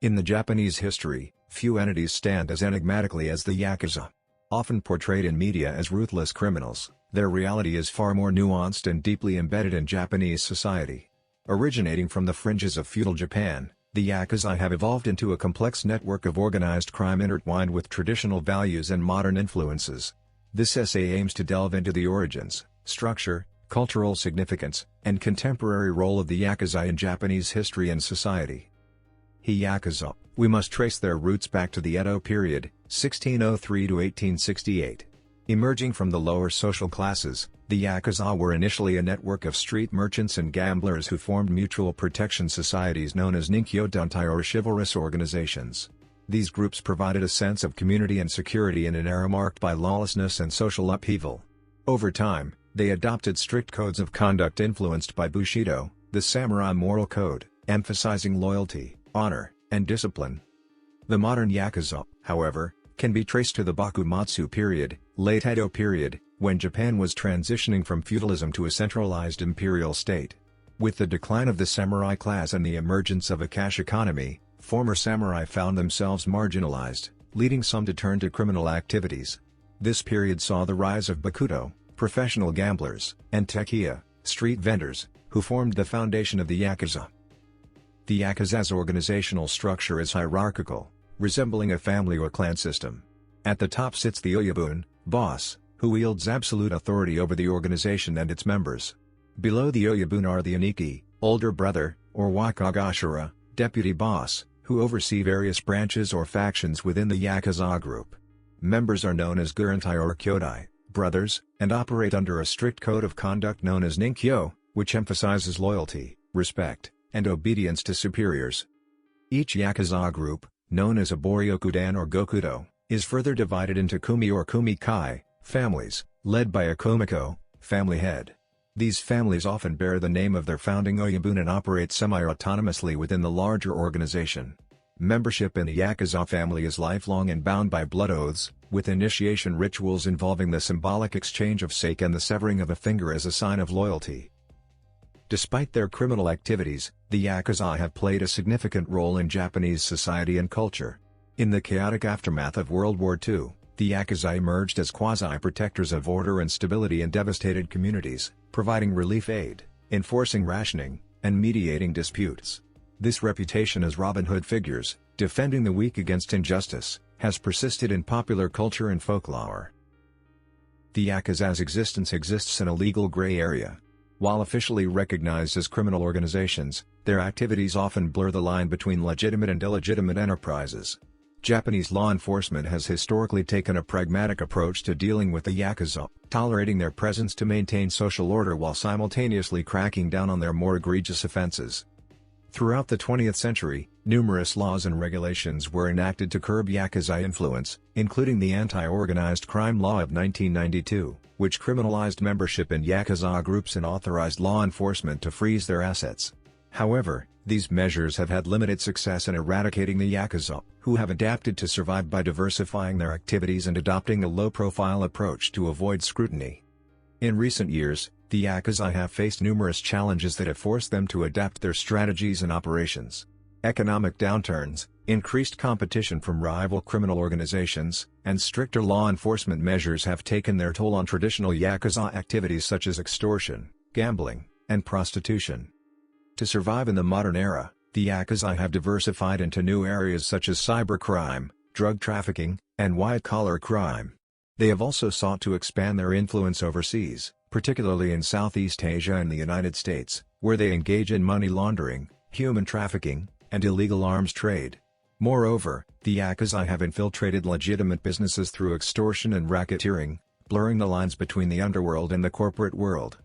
In the Japanese history, few entities stand as enigmatically as the Yakuza. Often portrayed in media as ruthless criminals, their reality is far more nuanced and deeply embedded in Japanese society. Originating from the fringes of feudal Japan, the Yakuza have evolved into a complex network of organized crime intertwined with traditional values and modern influences. This essay aims to delve into the origins, structure, cultural significance, and contemporary role of the Yakuza in Japanese history and society. Yakuza, we must trace their roots back to the Edo period, 1603 to 1868. Emerging from the lower social classes, the Yakuza were initially a network of street merchants and gamblers who formed mutual protection societies known as Ninkyo dantai or chivalrous organizations. These groups provided a sense of community and security in an era marked by lawlessness and social upheaval. Over time, they adopted strict codes of conduct influenced by Bushido, the samurai moral code, emphasizing loyalty, honor, and discipline. The modern Yakuza, however, can be traced to the Bakumatsu period, late Edo period, when Japan was transitioning from feudalism to a centralized imperial state. With the decline of the samurai class and the emergence of a cash economy, former samurai found themselves marginalized, leading some to turn to criminal activities. This period saw the rise of bakuto, professional gamblers, and tekiya, street vendors, who formed the foundation of the Yakuza. The Yakuza's organizational structure is hierarchical, resembling a family or clan system. At the top sits the Oyabun, boss, who wields absolute authority over the organization and its members. Below the Oyabun are the Aniki, older brother, or Wakagashira, deputy boss, who oversee various branches or factions within the Yakuza group. Members are known as Gurantai or Kyodai, brothers, and operate under a strict code of conduct known as Ninkyo, which emphasizes loyalty, respect, and obedience to superiors. Each Yakuza group, known as a Boryokudan or Gokudo, is further divided into kumi or kumikai, families, led by a komiko, family head. These families often bear the name of their founding Oyabun and operate semi-autonomously within the larger organization. Membership in a Yakuza family is lifelong and bound by blood oaths, with initiation rituals involving the symbolic exchange of sake and the severing of a finger as a sign of loyalty. Despite their criminal activities, the Yakuza have played a significant role in Japanese society and culture. In the chaotic aftermath of World War II, the Yakuza emerged as quasi-protectors of order and stability in devastated communities, providing relief aid, enforcing rationing, and mediating disputes. This reputation as Robin Hood figures, defending the weak against injustice, has persisted in popular culture and folklore. The Yakuza's existence exists in a legal gray area. While officially recognized as criminal organizations, their activities often blur the line between legitimate and illegitimate enterprises. Japanese law enforcement has historically taken a pragmatic approach to dealing with the Yakuza, tolerating their presence to maintain social order while simultaneously cracking down on their more egregious offenses. Throughout the 20th century, numerous laws and regulations were enacted to curb Yakuza influence, including the Anti-Organized Crime Law of 1992, which criminalized membership in Yakuza groups and authorized law enforcement to freeze their assets. However, these measures have had limited success in eradicating the Yakuza, who have adapted to survive by diversifying their activities and adopting a low-profile approach to avoid scrutiny. In recent years, the Yakuza have faced numerous challenges that have forced them to adapt their strategies and operations. Economic downturns, increased competition from rival criminal organizations, and stricter law enforcement measures have taken their toll on traditional Yakuza activities such as extortion, gambling, and prostitution. To survive in the modern era, the Yakuza have diversified into new areas such as cybercrime, drug trafficking, and white-collar crime. They have also sought to expand their influence overseas, particularly in Southeast Asia and the United States, where they engage in money laundering, human trafficking, and illegal arms trade. Moreover, the Yakuza have infiltrated legitimate businesses through extortion and racketeering, blurring the lines between the underworld and the corporate world.